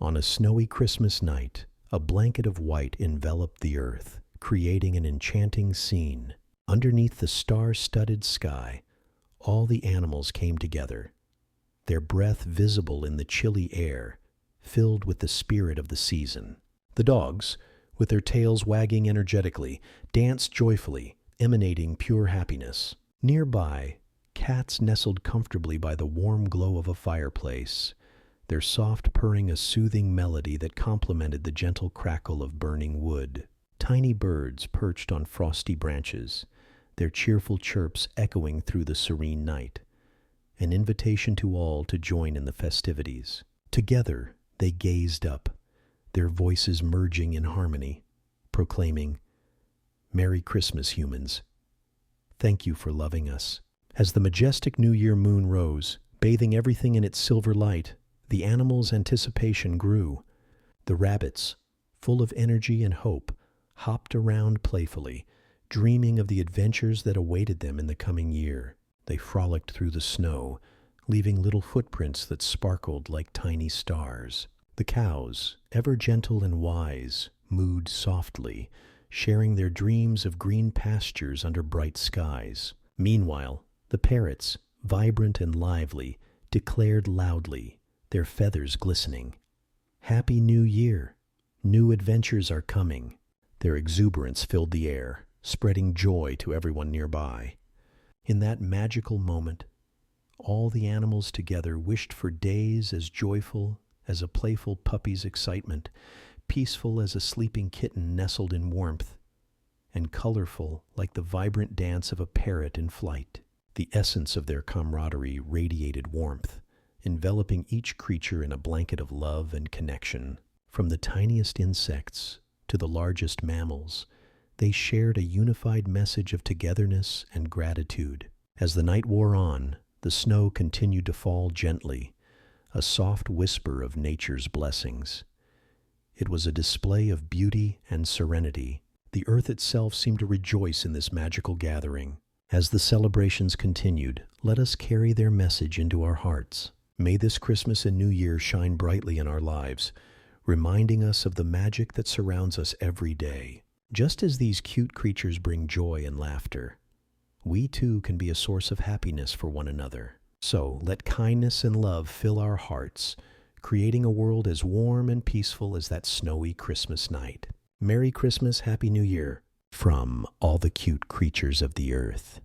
On a snowy Christmas night, a blanket of white enveloped the earth, creating an enchanting scene. Underneath the star-studded sky, all the animals came together, their breath visible in the chilly air, filled with the spirit of the season. The dogs, with their tails wagging energetically, danced joyfully, emanating pure happiness. Nearby, cats nestled comfortably by the warm glow of a fireplace, their soft purring a soothing melody that complemented the gentle crackle of burning wood. Tiny birds perched on frosty branches, their cheerful chirps echoing through the serene night, an invitation to all to join in the festivities. Together, they gazed up, their voices merging in harmony, proclaiming, "Merry Christmas, humans. Thank you for loving us." As the majestic New Year moon rose, bathing everything in its silver light, the animals' anticipation grew. The rabbits, full of energy and hope, hopped around playfully, dreaming of the adventures that awaited them in the coming year. They frolicked through the snow, leaving little footprints that sparkled like tiny stars. The cows, ever gentle and wise, mooed softly, sharing their dreams of green pastures under bright skies. Meanwhile, the parrots, vibrant and lively, declared loudly, their feathers glistening, "Happy New Year! New adventures are coming." Their exuberance filled the air, spreading joy to everyone nearby. In that magical moment, all the animals together wished for days as joyful as a playful puppy's excitement, peaceful as a sleeping kitten nestled in warmth, and colorful like the vibrant dance of a parrot in flight. The essence of their camaraderie radiated warmth, enveloping each creature in a blanket of love and connection. From the tiniest insects to the largest mammals, they shared a unified message of togetherness and gratitude. As the night wore on, the snow continued to fall gently, a soft whisper of nature's blessings. It was a display of beauty and serenity. The earth itself seemed to rejoice in this magical gathering. As the celebrations continued, let us carry their message into our hearts. May this Christmas and New Year shine brightly in our lives, reminding us of the magic that surrounds us every day. Just as these cute creatures bring joy and laughter, we too can be a source of happiness for one another. So let kindness and love fill our hearts, creating a world as warm and peaceful as that snowy Christmas night. Merry Christmas, Happy New Year, from all the cute creatures of the earth.